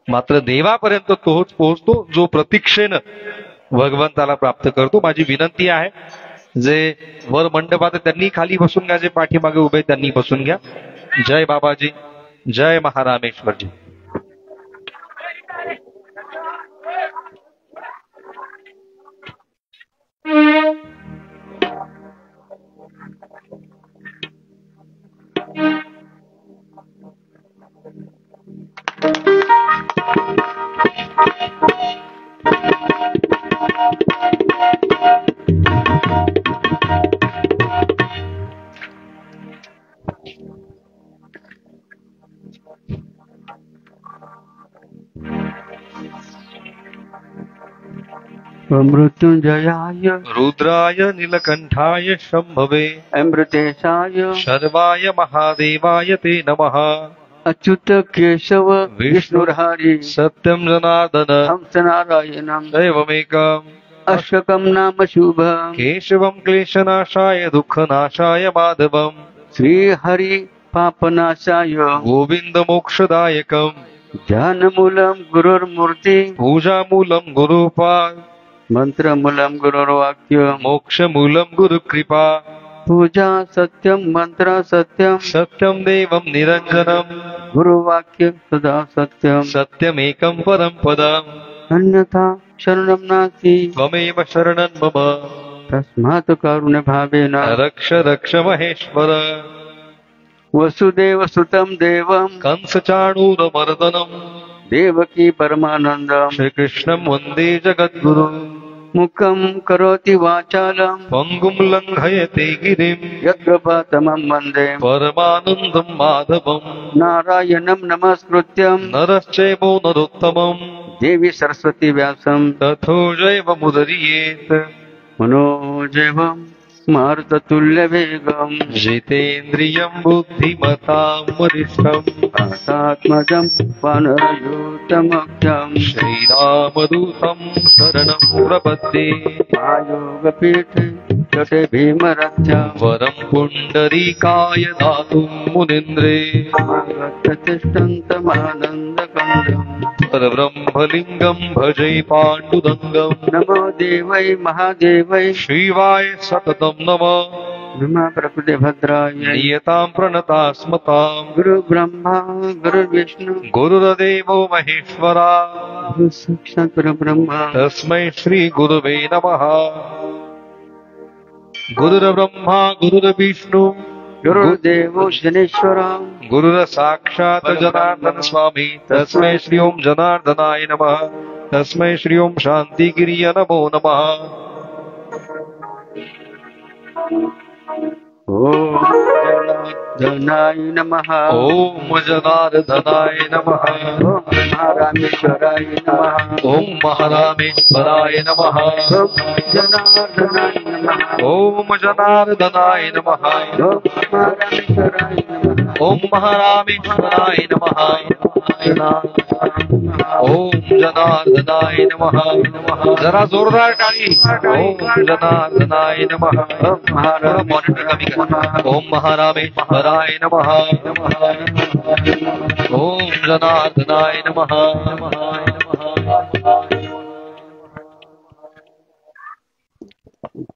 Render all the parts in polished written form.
मात्र देवापर्यंत तोच पोहोचतो जो प्रतीक्षेनं भगवंताला प्राप्त करतो. माझी विनंती आहे, जे वर मंडपात त्यांनी खाली बसून घ्या, जे पाठीमागे उभे त्यांनी बसून घ्या. जय बाबाजी, जय महारामेश्वरजी. मृत्युंजयाय रुद्राय नीलकंठाय शंभवे अमृतेशाय शर्वाय महादेवाय ते नमः. अच्युत केशव विष्णुर्हरि सत्यं जनार्दन हंस नारायणं दैवमेकम् अष्टकं नाम शुभं केशवं क्लेशनाशाय दुःखनाशाय माधवम् श्रीहरि पापनाशाय गोविंद मोक्षदायकम् ध्यानमूलं गुरुर्मूर्ति पूजामूलं गुरुपाद मंत्रमूलं गुरुर्वाक्य मोक्षमूलं गुरुकृपा पूजा सत्यं मंत्र सत्यं सत्यं देवं निरञ्जनम् गुरुवाक्य सदा सत्यं सत्यमेकं परं पदम् अन्यथा शरणं नास्ति त्वमेव शरणं मम तस्मात् कारुण्यभावेन रक्ष रक्ष महेश्वर. वसुदेव सुतं देवं कंसचाणूरमर्दनम् देवकी परमानन्दं श्रीकृष्णं वन्दे जगद्गुरु. मुखं करोति वाचालं पङ्गुं लङ्घयते गिरिम् यत्कृपातमं वन्दे परमानन्दं माधवम् नारायणं नमस्कृत्यं नरश्चैव नरोत्तमम् देवी सरस्वती व्यासं तथो जैवमुदीरयेत्. मनोजैवं मारुततुल्यवेगं जितेन्द्रियं बुद्धिमतां वरिष्ठम् आत्मजं वानरयूतमख्यं श्रीरामदूतं शरणं प्रपद्ये. आयोगपीठे जटे भीमरक्षा वरं पुण्डरीकाय दातुं मुनीन्द्रे तिष्ठन्तमानन्दकन्दं परब्रह्मलिङ्गं भजे पाण्डुरङ्गम्. नमो देवै महादेवै शिवाय सततं नमः. नमः प्रकृतिभद्राय नियतां प्रणतास्मताम् गुरु ब्रह्मा गुरु विष्णु गुरुर्देवो महेश्वरा गुरु साक्षात् परब्रह्म तस्मै श्री गुरुवे नमः. गुरुर्ब्रह्मा गुरुर्विष्णु गुरुदेवो शनेश्वरा गुरुर्साक्षात् जनार्दन स्वामी तस्मै श्री ओं जनार्दनाय नमः. तस्मै श्री ओं शान्तिगिरिय नमो नमः. ओम जनार्दनाय नमः. ओम जनार्दनाय नमः. ओम महारामेश्वराय नमः. ओम महारामेश्वराय नमः. ओम जनार्दनाय नमः. ओम जनार्दनाय नमः. ओम महारामेश्वराय नमः. ओम महारामेश्वराय नमः. ओम जनार्दनाय नमः. जरा जोरदार टाळी. ओम जनार्दनाय नमः. मॉनिटर कमी कर. ओम महारामेश्वराय नमः. ओम जनार्दनाय नमः.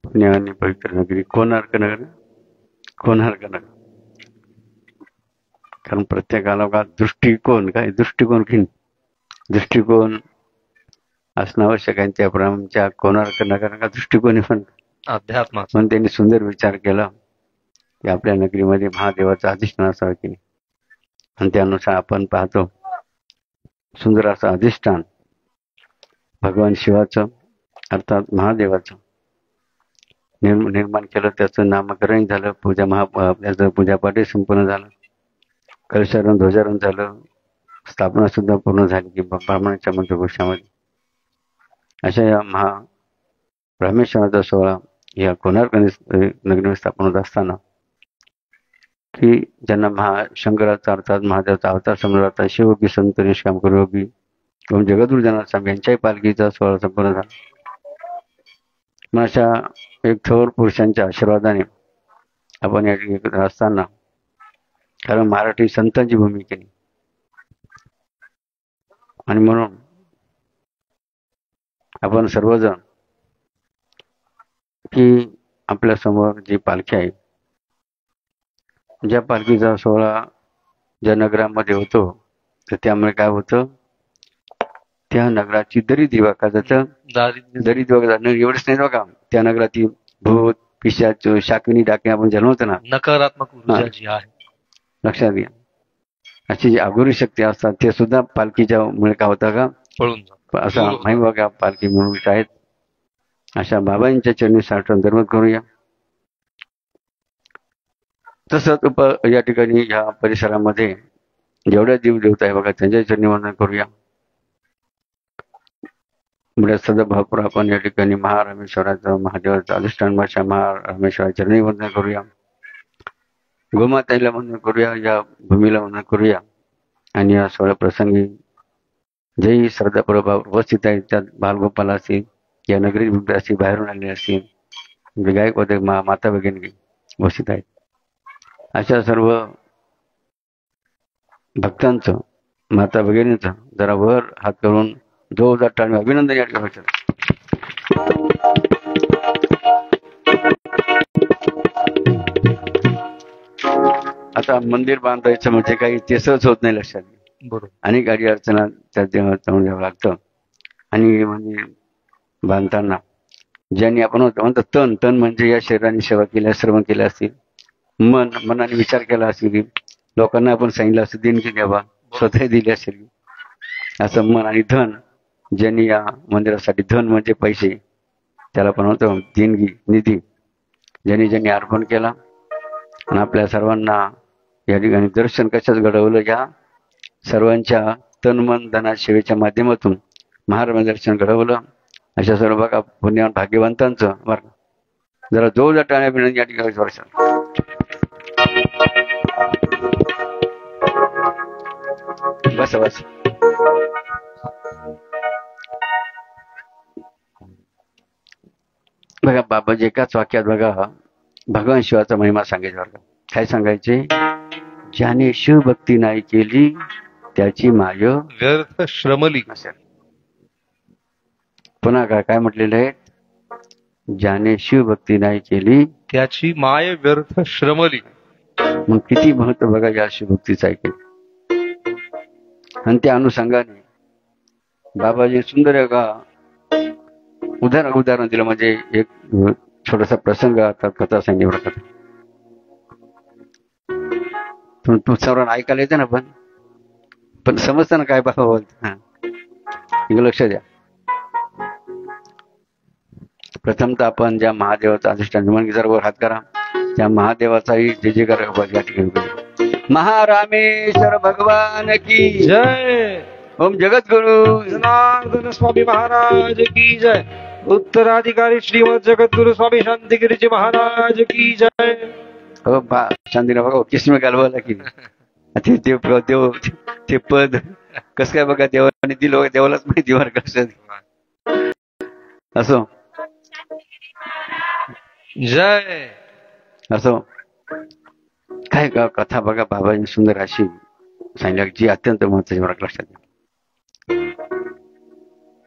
पुण्यानी पवित्र नगरी कोणार्क नगर. कोणार्क नगर कारण प्रत्येकाला का दृष्टिकोन काय दृष्टिकोन घेईन दृष्टिकोन असणं आवश्यक आहे. त्याप्रमाणे आमच्या कोणार्क नगराचा दृष्टिकोन पण अध्यात्म पण त्यांनी सुंदर विचार केला की आपल्या नगरीमध्ये महादेवाचं अधिष्ठान असावं की नाही. आणि त्यानुसार आपण पाहतो सुंदर असं अधिष्ठान भगवान शिवाचं अर्थात महादेवाचं निर्माण केलं. त्याचं नामकरण झालं. त्याचं पूजापाठही संपूर्ण झालं. कलशारोहण ध्वजारोहण झालं. स्थापना सुद्धा पूर्ण झाली की ब्राह्मणाच्या मंत्रघोषामध्ये. अशा या ब्रह्मेश्वराचा सोहळा या कोणार्क नगरीमध्ये स्थापन होत असताना की ज्यांना शंकराचा अर्थात महादेवाचा अवतार समजला जाता शिवयोगी संत निष्काम करोगी ओम जगद्गुरु जनार्दन स्वामी यांच्याही पालखीचा सोहळा संपन्न झाला. मग अशा एक थोर पुरुषांच्या आशीर्वादाने आपण या ठिकाणी असताना कारण मराठी संतांची भूमी केली. आणि म्हणून आपण सर्वजण की आपल्या समोर जी पालखी आहे, ज्या पालखीचा सोहळा ज्या नगरामध्ये होतो, तर त्यामुळे काय होतं, त्या नगराची दरी दिवा का जातं, दरी दिवा एवढंच नाही बघा, त्या नगरातील भूत पिशाच शाकिनी डाके आपण जन्मतो ना, नकारात्मक ऊर्जा जी आहे, लक्षात घ्या. अशी जी अघोरी शक्ती असतात ते सुद्धा पालखीच्या मुळे काय होतं का, पळून असा माहीत बघा पालखी म्हणून आहेत. अशा बाबांच्या चरणी साठवण धर्म करूया. तसंच या ठिकाणी ह्या परिसरामध्ये जेवढ्या देवदेवता आहे बघा त्यांच्या चरणी वंदन करूया. म्हणजे सदाभावपूर आपण या ठिकाणी महारामेश्वराचं महादेवाचं अधिष्ठान भाषा महारामेश्वराच्या चरणी वंदन करूया. गोमाताईला वंदन करूया, या भूमीला वंदन करूया. आणि या सोहळ्या प्रसंगी जेही श्रद्धापूर्वक उपस्थित आहेत, त्यात बालगोपाल असतील, या नगरी असतील, बाहेरून आलेले असतील, म्हणजे गायक होते माता भगिनी उपस्थित आहेत. अशा सर्व भक्तांचं, माता भगिनींचं जरा वर हात करून जोरदार टाळी अभिनंदन या ठिकाणी. आता मंदिर बांधायचं म्हणजे काही ते सहज होत नाही, लक्षात घ्या. बरोबर. अनेक अडी अडचणा त्या तोंड द्यावं लागतं. आणि म्हणजे बांधताना ज्यांनी आपण म्हणतो तन, तन म्हणजे या शरीराने सेवा केल्या, श्रवण केल्या असतील, मनाने विचार केला असेल, लोकांना आपण सांगितलं असं देणगी द्यावा, स्वतः दिली असेल, असं मन. आणि धन, ज्यांनी या मंदिरासाठी, धन म्हणजे पैसे, त्याला पण म्हणतो देणगी, निधी, ज्यांनी ज्यांनी अर्पण केला. आणि आपल्या सर्वांना या ठिकाणी दर्शन कशाच घडवलं, या सर्वांच्या तन मन धना सेवेच्या माध्यमातून महाराज दर्शन घडवलं. अशा सर्व बघा पुण्यवान भाग्यवंतांचं बरं जरा जोरदार टाळ्या विनंती या ठिकाणी वर्ष. बस बस. बघा बाबाजी एकाच वाक्यात बघा भगवान शिवाचा महिमा सांगायचा बरं. काय सांगायचे, ज्याने शिवभक्ती नाही केली त्याची माय व्यर्थ श्रमली. पुन्हा काय म्हटलेलं आहे, ज्याने शिवभक्ती नाही केली त्याची माय व्यर्थ श्रमली. मग किती महत्व बघा या शिवभक्तीचं ऐकेल. आणि त्या अनुषंगाने बाबाजी सुंदर आहे का उदाहरण दिलं. म्हणजे एक छोटासा प्रसंग आता कथा सांगितली कथा तू सर्वांना ऐकायला येते ना, पण समजतं ना काय बाबा बोलत. लक्ष द्या. प्रथमतः आपण ज्या महादेवाचा अधिष्ठान मन सर्व हात करा, त्या महादेवाचाही जे जे करा या ठिकाणी. महारामेश्वर भगवान की जय. ओम जगद्गुरु जनार्दन स्वामी महाराज की जय. उत्तराधिकारी श्रीमद जगद्गुरु स्वामी शांतिगिरीजी महाराज की जय. हो शांतीला बघा किसमे घालवायला की देव ते पद कसं काय बघा देवाने दिलं, देवालाच माहिती बरं कसं. असो जय. असो काय का कथा बघा बाबांनी सुंदर अशी सांगितली जी अत्यंत महत्वाची बरं लक्षात घ्या.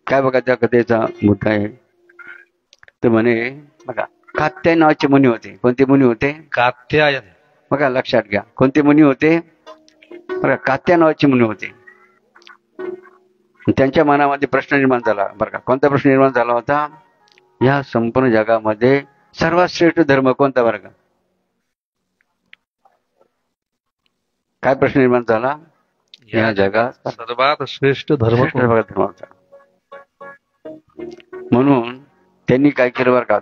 काय बघा त्या कथेचा मुद्दा आहे, तर म्हणे बघा कात्यायन नावाचे मुनी होते. कोणते मुनी होते? कात्यायन. बघा लक्षात घ्या कोणते मुनी होते बघा, कात्यायन नावाचे मुनी होते. त्यांच्या मनामध्ये प्रश्न निर्माण झाला बरं का. कोणता प्रश्न निर्माण झाला होता? या संपूर्ण जगामध्ये सर्वात श्रेष्ठ धर्म कोणता बरं का? काय प्रश्न निर्माण झाला? या जगात सर्वात श्रेष्ठ धर्म धर्माचा. म्हणून त्यांनी काय केलं बरं का,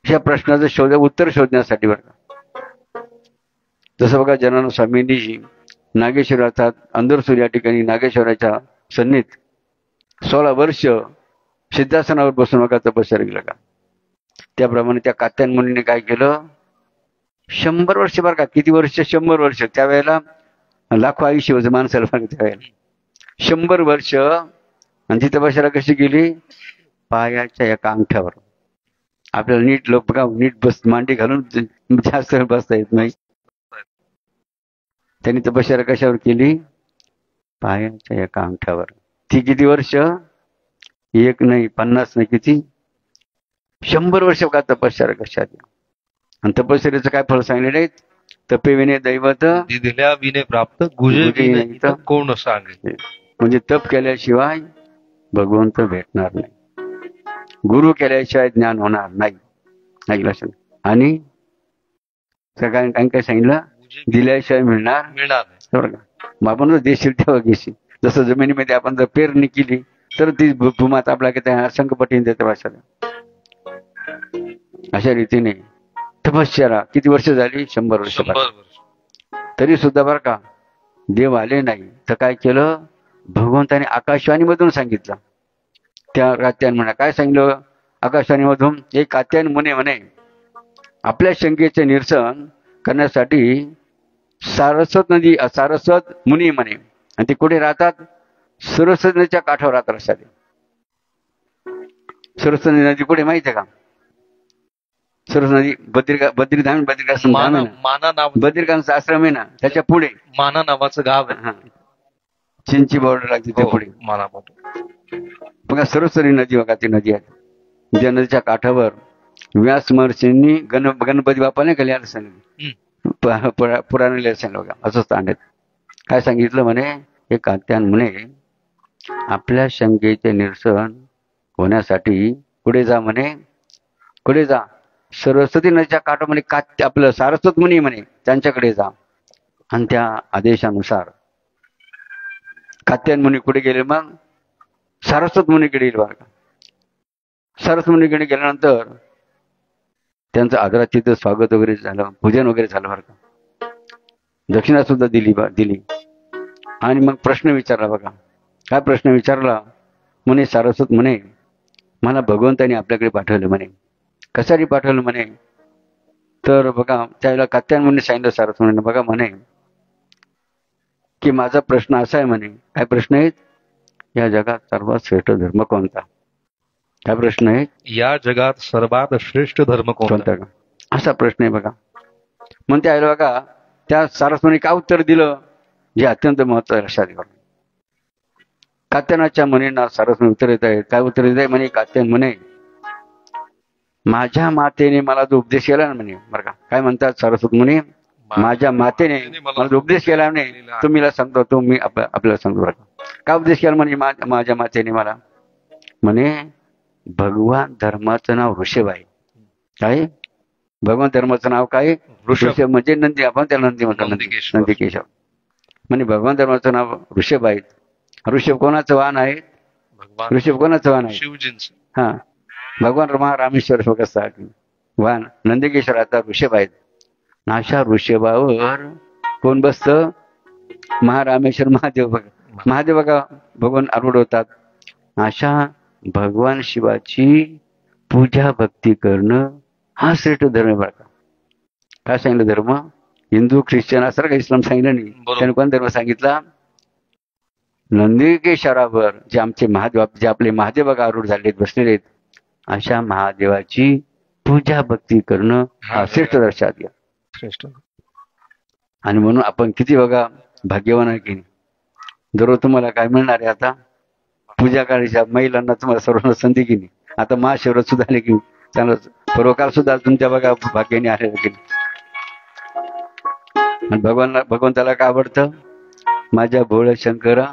या प्रश्नाचं उत्तर शोधण्यासाठी बरं का. जसं बघा जनानंद स्वामींनी नागेश्वराचा अंदरसूर या ठिकाणी नागेश्वराच्या सन्नीत 16 वर्ष सिद्धासनावर बसून बघा तपश्चर्या केलं का. त्याप्रमाणे त्या कात्यायन मुनीने काय केलं, 100 वर्ष बरं का. किती वर्ष? 100 वर्ष. त्यावेळेला लाखो आयुष्य होतं माणसाला बरं त्यावेळेला. 100 वर्ष. आणि ती तपश्चर्या कशी केली? पायाच्या एका अंगठ्यावर. आपल्याला नीट लोक बघा नीट मांडी घालून जास्त बसता येत नाही. त्यांनी तपश्चर्या कशावर केली? पायाच्या एका अंगठ्यावर. ती किती वर्ष? एक नाही, 50 नाही, किती? 100 वर्ष का तपश्चर्या कशात. आणि तपश्चर्याचं काय फळ सांगलेलं आहे? तपेविने दैवत दिल्या विने प्राप्त गुजे विने तर कोण सांगे. म्हणजे तप केल्याशिवाय भगवंत भेटणार नाही, गुरु केल्याशिवाय ज्ञान होणार नाही. ऐकलं? आणि सगळ्यांनी काय सांगितलं? दिल्याशिवाय मिळणार बरं का. मग आपण देशील तेव्हा घेशील. जसं जमिनीमध्ये आपण जर पेरणी केली तर ती भूमाता आपल्याला असंख्य पटीने देते भाषाला. अशा रीतीने तपश्चर्या किती वर्ष झाली? 100 वर्ष. तरी सुद्धा बरं का देव आले नाही. तर काय केलं? भगवंताने आकाशवाणीमधून सांगितलं. त्या कात्यायन म्हणा काय सांगितलं आकाशवाणीमधून? एक कात्यायन मुने म्हणे आपल्या शंकेचे निरसन करण्यासाठी सारस्वत नदी, सारस्वत मुनी म्हणे. आणि ते कुठे राहतात? सरस्वती नदीच्या काठावर राहतात. अशा सरस्वती नदी कुठे माहिती आहे का? सरस्वती नदी बद्रीधाम, बद्रिकांचा आश्रम आहे ना, त्याच्या पुढे माना नावाचं गाव आहे. चीनची बॉर्डर लागते त्या पुढे माना. बघा सरस्वती नदी, बघा ती नदी आहे. ज्या नदीच्या काठावर व्यास महर्षींनी गणपती बाप्पाने कल्याण सांगितलं, पुराण सांगितलं. बघा असं स्थान आहे. काय सांगितलं म्हणे? हे कात्यायन म्हणे आपल्या शंकेचे निरसन होण्यासाठी पुढे जा म्हणे. कुठे जा? सरस्वती नदीच्या काठामध्ये आपलं सारस्वत मुनी म्हणे त्यांच्याकडे जा. आणि त्या आदेशानुसार कात्यायन मुनी कुठे गेले? मग सारस्वत मुनीकडे गेले. बरं का. सारस्वत मुनीकडे गेल्यानंतर त्यांचं आदरातिथ्य स्वागत वगैरे झालं, पूजन वगैरे झालं. बरं का. दक्षिणा सुद्धा दिली. आणि मग प्रश्न विचारला. बघा काय प्रश्न विचारला? म्हणे सारस्वत म्हणे मला भगवंताने आपल्याकडे पाठवलं म्हणे. कशासाठी पाठवलं म्हणे? तर बघा त्यावेळेला कात्यायन मुनी सांगितलं सारस्वत म्हणे बघा म्हणे की माझा प्रश्न असा आहे म्हणे. काय प्रश्न आहेत? या जगात सर्वात श्रेष्ठ धर्म कोणता? काय प्रश्न आहे? या जगात सर्वात श्रेष्ठ धर्म कोणता? असा प्रश्न आहे. बघा मग त्यावेळेला बघा त्या सारस्वतीने काय उत्तर दिलं जे अत्यंत महत्वाचं लक्षात घ्या. कात्यायनाच्या मुनींना सारस्वती उत्तर येत आहे. काय उत्तर येत आहे म्हणे? कात्यायन म्हणे माझ्या मातेने मला जो उपदेश केला ना म्हणे. बरं का काय म्हणतात सारस्वत मुनी? माझ्या मातेने मला जो उपदेश केला म्हणे तो मीला सांगतो, तो मी आपल्याला सांगतो. बरं काय उपदेश केला म्हणे माझ्या मातेने मला? म्हणे भगवान धर्माचं नाव ऋषभ आहे. काय? भगवान धर्माचं नाव काय? ऋषभ म्हणजे नंदी. आपण त्याला नंदी म्हणतो, नंदिकेश्वर. म्हणजे भगवान धर्माचं नाव ऋषभ आहे. ऋषभ कोणाचं वाहन आहे? ऋषभ कोणाचं वाहन आहे? शिवजींचं. हा भगवान रामेश्वर वाहन नंदिकेश्वराचा ऋषभ आहेत. अशा ऋषभावर कोण बसतं? महारामेश्वर महादेव. बघा महादेव बघा भगवान आरूढ होतात. अशा भगवान शिवाची पूजा भक्ती करणं हा श्रेष्ठ धर्म. बघा काय सांगितलं धर्म? हिंदू ख्रिश्चन असं का इस्लाम सांगितलं नाही. त्याने कोण धर्म सांगितला? नंदिकेश्वरावर जे आमचे महादेव, जे आपले महादेव बघा आरूढ झालेत, बसलेले आहेत, अशा महादेवाची पूजा भक्ती करणं हा श्रेष्ठ लक्षात घ्या. श्रेष्ठ. आणि म्हणून आपण किती बघा भाग्यवान आहे की दररोज तुम्हाला काय मिळणार आहे? आता पूजा करायच्या महिलांना तुम्हाला सर्वांना संधी की नाही. आता महाशिवरात्र सुद्धा आले की चांगलं पूर्वकाळ सुद्धा तुमच्या बघा भाग्याने आलेलं की. आणि भगवंताला काय आवडतं? माझ्या भोळ्या शंकरा,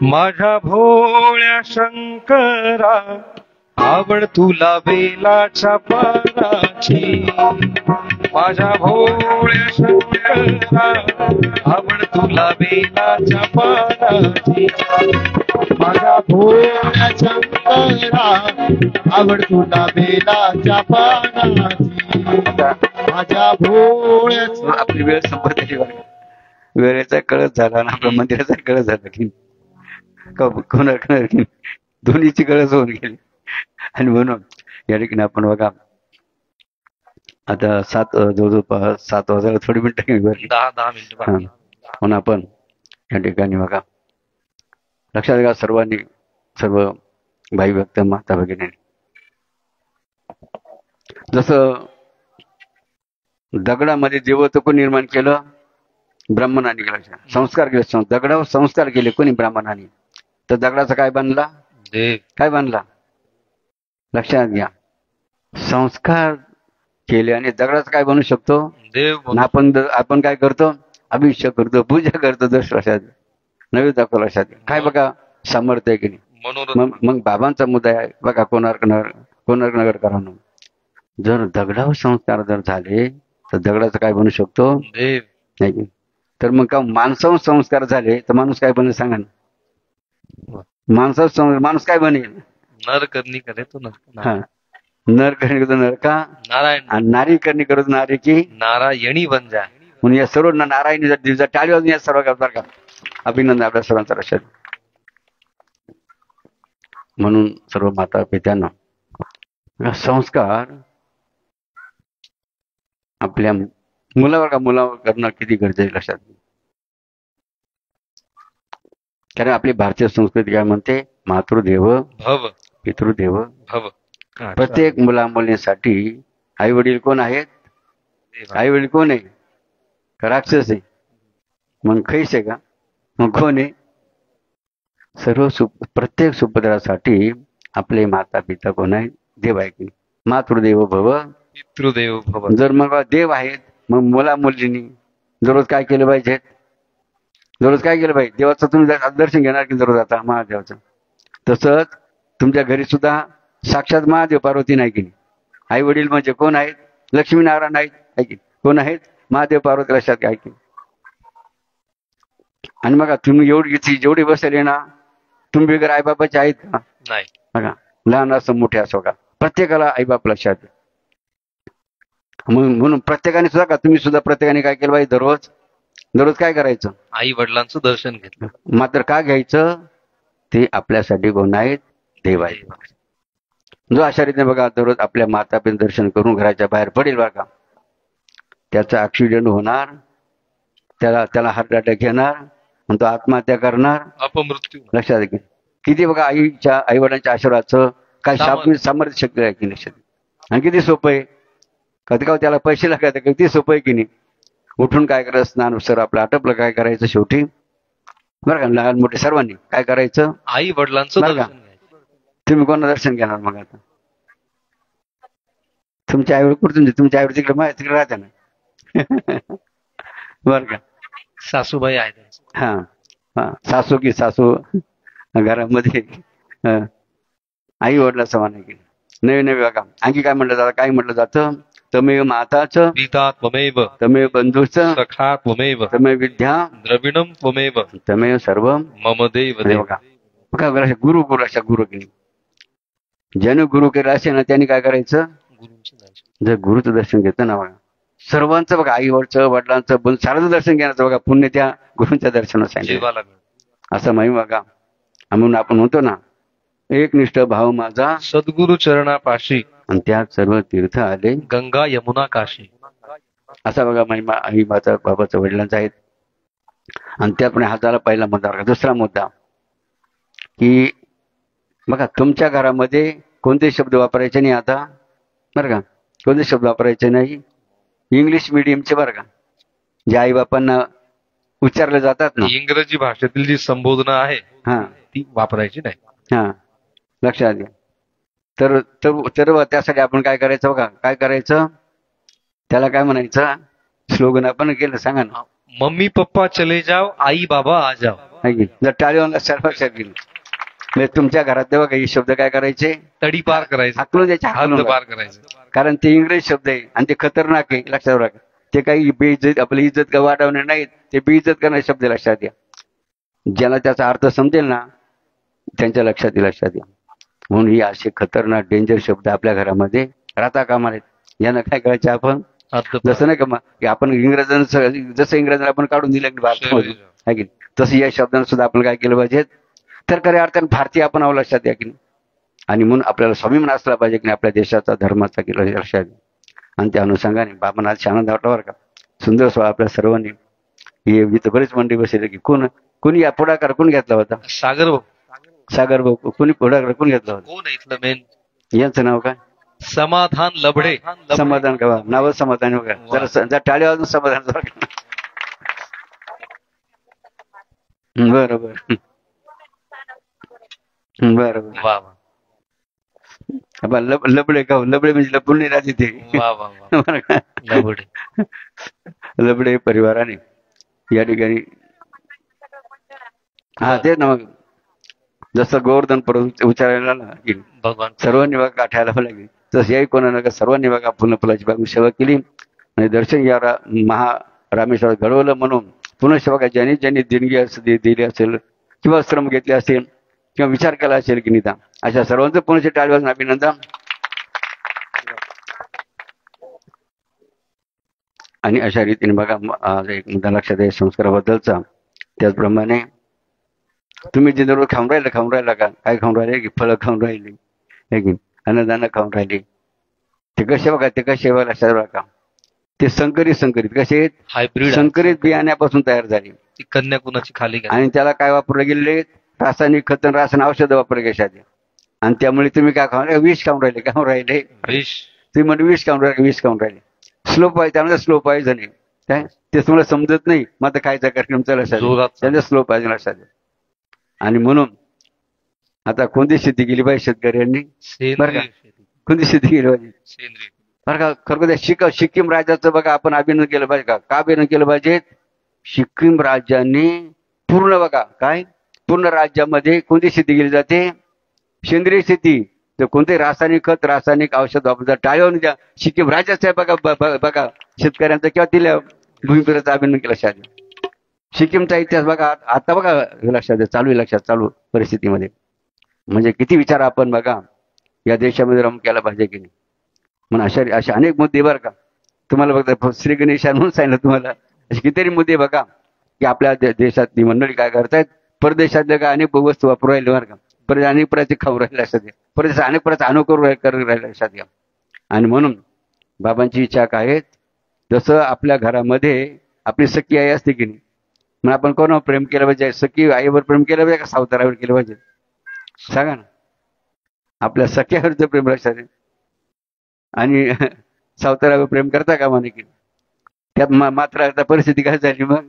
माझ्या भोळ्या शंकरा आवड तुला बेलाच्या पानाची. माझ्या भोळ्या शंकरा आवड तुला बेलाच्या पानाची. माझ्या भोळ्या शंकरा आवड तुला बेलाच्या पानाची. माझ्या भोळ्या. आपली वेळ संपत आली. वेळेचा कळत झाला आणि आपल्या मंदिराचा कळत झाला की कोणा की दोन्हीची गरज होऊन गेली. आणि म्हणून या ठिकाणी आपण बघा आता जवळजवळ 7 वाजायला थोडी मिनिटं 10 मिनिटं म्हणून आपण या ठिकाणी बघा लक्षात घ्या सर्वांनी, सर्व भाई भक्त माता भगिनी, जसं दगडामध्ये देवत्व कोण निर्माण केलं? ब्राह्मणाने केलं. संस्कार केले. दगडावर संस्कार केले कोणी? ब्राह्मणाने. तर दगडाचा काय बनला? देव. काय बनला? लक्षात घ्या. संस्कार केल्याने दगडाचा काय बनू शकतो? देव. आपण काय करतो? अभिषेक करतो, पूजा करतो. लक्षात नवी दाखव. लक्षात घ्या. काय बघा सामर्थ्य आहे की नाही? मग बाबांचा मुद्दा आहे बघा. कोणार्क नगर करावं. जर दगडावर संस्कार जर झाले तर दगडाचं काय बनू शकतो? देव. नाही. तर मग का माणसावर संस्कार झाले तर माणूस काय बनेल सांगा ना? माणूस काय बनेल? नर करणी करे तो हा, नर करणी करतो नरका, नारायण. आणि नारी करणी करतो नारी की नारायणी बन जा. म्हणून या सर्व नारायणी जर टाळी वाजून या सर्व करतात का? अभिनंदन आपल्या सर्वांचा. लक्षात. म्हणून सर्व माता पित्यांना संस्कार आपल्या मुलावर करणं किती गरजेचं लक्षात. कारण आपली भारतीय संस्कृती काय म्हणते? मातृदेव भव, पितृदेव भव. प्रत्येक मुलीसाठी आई वडील कोण आहेत? आई वडील कोण आहे? का राक्षस आहे? मग खैस आहे का? मग कोण आहे? प्रत्येक सुपुत्रासाठी आपले माता पिता कोण आहे? देव आहे की. मातृदेव भव, पितृदेव भव. जर मग देव आहेत मग मुला मुलींनी दररोज काय केलं पाहिजे? दररोज काय केलं पाहिजे? देवाचं तुम्ही दर्शन घेणार की दररोज आता महादेवाचं. तसंच तुमच्या घरी सुद्धा साक्षात महादेव पार्वती नाही की. आई वडील म्हणजे कोण आहेत? लक्ष्मीनारायण आहेत आहे की. कोण आहेत? महादेव पार्वती. लक्षात घ्या की. आणि मग तुम्ही जेवढी बसले ना तुम्ही वगैरे आईबापाचे आहेत का? नाही. बघा लहान असो मोठे असो का प्रत्येकाला आईबाप लक्षात. म्हणून प्रत्येकाने सुद्धा का तुम्ही सुद्धा प्रत्येकाने काय केलं पाहिजे? दररोज काय करायचं? आई वडिलांचं दर्शन घेतलं. मात्र का घ्यायचं? ते आपल्यासाठी कोण आहेत? देव आहे. जो अशा रीतीने बघा दररोज आपल्या माता पिता दर्शन करून घराच्या बाहेर पडेल बघा, त्याचा ऍक्सिडेंट होणार, त्याला हार्ट अटॅक येणार आणि तो आत्महत्या करणार, अपमृत्यू. लक्षात घ्या. किती बघा आई वडिलांच्या आशीर्वादाचं काय सामर्थ्य शक्य आहे की लक्षात. आणि किती सोपं आहे. कधी का त्याला पैसे लागतात, किती सोपं आहे की नाही. उठून काय करायचं? स्नान सर आपलं आटपलं काय करायचं शेवटी बरं का. लहान मोठे सर्वांनी काय करायचं? आई वडिलांचं बरं का. तुम्ही कोणा दर्शन घेणार मग आता? तुमच्या आईवर कुठे? तुमच्या आईवर तिकडे राहते ना. बरं का. सासूबाई आहेत. हा, सासू की सासू घरामध्ये आई वडिला समान आहे की. नवे बघा आणखी काय म्हटलं जातं? काय म्हटलं जातं? तमेव माताचं पिता त्वमेव, तमेव बंधूचं सखा त्वमेव, तमेव विद्या द्रविणम त्वमेव, तमेव सर्व मम देव. बघा गुरु अशा गुरु केली. ज्यानं गुरु केलं असेल ना त्यांनी काय करायचं? जर गुरुचं दर्शन घेतं ना बघा सर्वांचं बघा आईवरचं वडिलांचं सारं दर्शन घेण्याचं बघा पुण्य त्या गुरूंच्या दर्शनासाठी असं माहिती बघा. म्हणून आपण म्हणतो ना एकनिष्ठ भाव माझा सद्गुरु चरणापाशी आणि त्यात सर्व तीर्थ आले गंगा यमुना काशी. असा बघा महिमा आई माता बाबाचं वडिलांचा आहेत. आणि त्याप्रमाणे हा झाला पहिला मुद्दा. दुसरा मुद्दा की बघा तुमच्या घरामध्ये कोणते शब्द वापरायचे नाही आता बरं का. कोणते शब्द वापरायचे नाही? इंग्लिश मिडियमचे बरं का, जे आई बापांना उच्चारले जातात ना, इंग्रजी भाषेतील जी संबोधना आहे ती वापरायची नाही. हा, लक्षात घ्या. तर त्यासाठी आपण काय करायचं बघा, काय करायचं त्याला काय म्हणायचं? स्लोगन आपण केलं सांगा ना. मम्मी पप्पा चले जाओ, आई बाबा आ जाओ. जर टाळीवाला सर्व गेली म्हणजे तुमच्या घरात तेव्हा काही शब्द काय करायचे? तडी पार करायचे, हाकलून द्यायचे, हद्द पार करायचे. कारण ते इंग्रजी शब्द आहे आणि ते खतरनाक आहे. लक्षात राखा. ते काही बेइज्जत आपली इज्जत वाढवणे नाहीत, ते बेइज्जत करणारे शब्द लक्षात घ्या. ज्याला त्याचा अर्थ समजेल ना त्यांच्या लक्षात येईल. लक्षात घ्या. म्हणून ही असे खतरनाक डेंजर शब्द आपल्या घरामध्ये राहता कामा नयेत. यांना काय करायचे आपण? जसं नाही का की आपण इंग्रजांना आपण काढून दिलं भारतामधून आहे की तसं या शब्दांना सुद्धा आपण काय केलं पाहिजे? तर खऱ्या अर्थाने भारतीय आपण लक्षात द्या की. आणि म्हणून आपल्याला स्वाभिमान असला पाहिजे की आपल्या देशाचा धर्माचा केला लक्षात. आणि त्या अनुषंगाने बाबांना आज आनंद वाटला बरं का. सुंदर सोहळा आपल्या सर्वांनी. हे इथं बरेच मंडळी बसले की कोणी या पुढाकार कोण घेतला होता? सागर भाऊ. कोणी पुढाकार कोण घेतला होता? कोण इथलं मेन? यांचं नाव काय? समाधान लबडे. समाधान का? नाव समाधान वगैरे जरा टाळी वाजून समाधान. बरोबर. बरोबर. वा वा आपण लबडे खाऊ, लबडे म्हणजे लपून नाही राहते ते. वा वा वा. बरं का? लवडे. लबडे परिवाराने या ठिकाणी हा तेच ना. मग जसं गोवर्धन पर्वत उच्चारायला लागेल भगवान सर्वांनी बघा गाठायला लागेल, तसं याही कोणाला का सर्वांनी बघा फुलं फुलाची बागून सेवा केली आणि दर्शन या रामेश्वर घडवलं. म्हणून पुन्हा सेवा ज्यांनी ज्यांनी देणगी दिली असेल किंवा श्रम घेतले असेल किंवा विचार केला असेल की निदान अशा सर्वांचं पुन्हा टाळी वाजून अभिनंदन. आणि अशा रीतीने बघा आज एक मुद्दा लक्षात आहे संस्काराबद्दलचा. त्याचप्रमाणे तुम्ही जे दररोज खाऊन राहिला का? काय खाऊन राहिले की फळं खाऊन राहिली हे की अन्नदान खाऊन राहिली, ते कसे बघा लक्षात बघा ते संकरित कसे आहेत? हायब्रिड संकरित बियाण्यापासून तयार झाली. ती कन्या कुणाची खाली गेली. आणि त्याला काय वापरले गेले? रासायनिक खत रासायनिक औषधं वापरले गेले. आणि त्यामुळे तुम्ही काय खाऊन विष खाऊन राहिले विष. तुम्ही म्हणजे विष खाऊन राहिले. त्यामध्ये स्लो पॉयझन आहे काय ते तुम्हाला समजत नाही. मग आता खायचा कार्यक्रम लक्षात त्यांचा स्लो पॉयझन लक्षात. आणि म्हणून आता कोणती शेती केली पाहिजे शेतकऱ्यांनी? बरं का? कोणती शेती केली पाहिजे? बरं का? खरं सिक्कीम राज्याचं बघा आपण अभिनंदन केलं पाहिजे का? अभिनंदन केलं पाहिजे? सिक्कीम राज्याने पूर्ण बघा काय पूर्ण राज्यामध्ये कोणती शेती केली जाते? सेंद्रिय शेती. तर कोणते रासायनिक खत रासायनिक औषध वापरतात टाळून द्या. सिक्कीम राज्याचं आहे बघा शेतकऱ्यांचं किंवा तिला भूमिपुत्राचं अभिनंदन केलं लक्षात. सिक्कीमचा इतिहास बघा आता बघा लक्षात चालू परिस्थितीमध्ये म्हणजे किती विचार आपण बघा या देशामध्ये राहून केला पाहिजे की नाही. म्हणून अशा अनेक मुद्दे बरं का तुम्हाला बघता श्री गणेश म्हणून सांगितलं तुम्हाला. असे कितीतरी मुद्दे बघा की आपल्या देशातली मंडळी काय करतायत परदेशातल्या काय अनेक वस्तू वापरू राहिले बरं का. परत अनेक प्रकारचे खाऊ राहिले लक्षात घ्या. परदेश अनेक प्रकारचे अनुकरून राहिले लक्षात घ्या. आणि म्हणून बाबांची इच्छा काय आहेत जसं आपल्या घरामध्ये आपली सख्खी आई असते की नाही मग आपण कोणावर प्रेम केलं पाहिजे? सख्खी आईवर प्रेम केलं पाहिजे का सावतारावर केलं पाहिजे? सांगा ना. आपल्या सख्यावरचं प्रेम लक्षात आहे आणि सावतारावर प्रेम करता का म्हणे की त्यात मात्र आता परिस्थिती काय झाली मग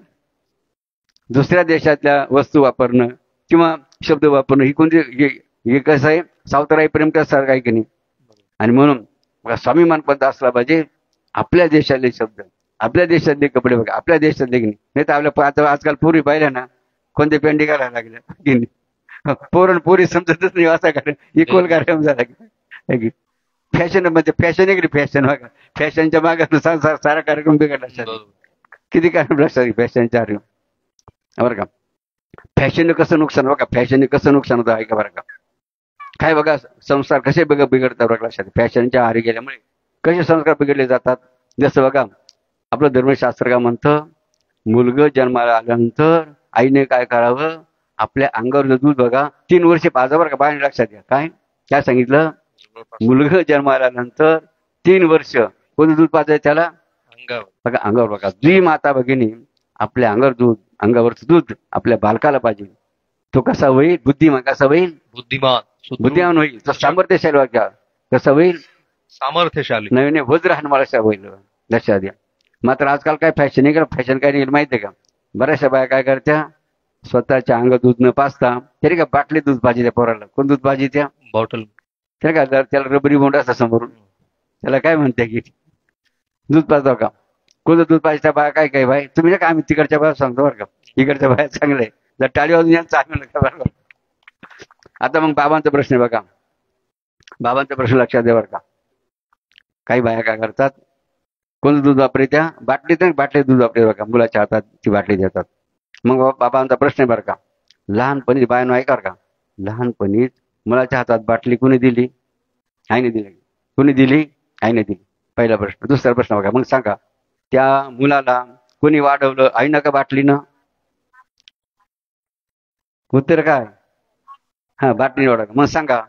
दुसऱ्या देशातल्या वस्तू वापरणं किंवा शब्द वापरणं ही कोणती हे कसं आहे सावताराई प्रेम त्यासारखं आहे की नाही. आणि म्हणून स्वाभिमान पद असला पाहिजे आपल्या देशातले शब्द आपल्या देशातले कपडे बघा आपल्या देशातले की नाही तर आपल्या आजकाल पोरी पाहिल्या ना कोणते पेंडी घालायला लागल्या की नाही. पोरी समजतच नाही असा इक्वल कार्यक्रम झाला की फॅशन म्हणजे फॅशन आहे की फॅशन बघा फॅशनच्या मागे सारा कार्यक्रम बिघडला. किती कार्यक्रम लक्षात फॅशनच्या आधी बरं का. फॅशनने कसं नुकसान बघा फॅशनने कसं नुकसान होतं आहे का बरं का. काय बघा संस्कार कसे बिघडतात बघा लक्षात. फॅशनच्या आहारी गेल्यामुळे कसे संस्कार बिघडले जातात. जसं बघा आपलं धर्मशास्त्र का म्हणतं मुलगं जन्माला आल्यानंतर आईने काय करावं आपल्या अंगावर दूध बघा 3 वर्षे पाजा बरं का. बाहेर लक्षात घ्या काय सांगितलं मुलगं जन्माला आल्यानंतर 3 वर्ष कोणतं दूध पाजाय त्याला बघा अंगावर बघा. जी माता भगिनी आपल्या अंगावरचं दूध आपल्या बालकाला पाहिजे तो कसा होईल बुद्धिमान कसा होईल बुद्धिमान होईल तो सामर्थ्यशाली वाक्य कसा होईल सामर्थ्यशाली नवीन होत राहणं मला होईल लक्षात द्या. मात्र आजकाल काय फॅशन आहे का फॅशन काय नाही माहिती आहे का. बऱ्याचशा बाया काय करत्या स्वतःच्या अंग दूध न पाजता तरी का बाटली दूध पाहिजे त्या पोराला. कोण दूध पाहिजे त्या बॉटल तरी का त्याला रबरी बोंड असता समोरून त्याला काय म्हणते की दूध पाजतो का कोणतं दूध पाहिजे त्या बाया काय बाय तुम्ही का आम्ही तिकडच्या बाया सांगतो बरं का इकडच्या बाया चांगले जर टाळी वाजून यांचं आम्ही बरं का. आता मग बाबांचा प्रश्न बघा बाबांचा प्रश्न लक्षात द्या बरं का. काही बाया काय करतात कोणतं दूध वापरे त्या बाटलीत दूध वापरे बरं का. मुलाच्या हातात ती बाटली देतात. मग बाबांचा प्रश्न आहे बरं का लहानपणी बायानं ऐका का लहानपणीच मुलाच्या हातात बाटली कोणी दिली आईने दिली कोणी दिली आईने दिली. पहिला प्रश्न. दुसरा प्रश्न बघा मग सांगा त्या मुलाला कोणी वाढवलं आईनं का बाटलीनं? उत्तर काय हा बाटलीने वाढवलं. मग सांगा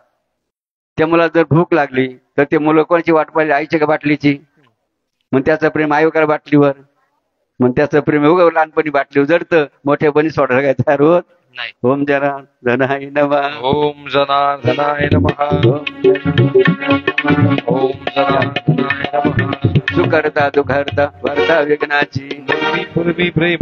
त्या मुलाला जर भूक लागली तर ते मुलं कोणाची वाट पाहिली आईच्या का बाटलीची? मग त्याचं प्रेम आई का बाटलीवर? मग त्याचं प्रेम एवढं लहानपणी बाटलीवर जडतं मोठ्यापणी सोडायला काय तयार होत नाही. ओम जनार्दनाय नमः ओम जनार्दनाय नमः ओम जनार्दनाय नमः. सुकर्ता दुखर्ता भरता विघ्नाची पूर्वी प्रेम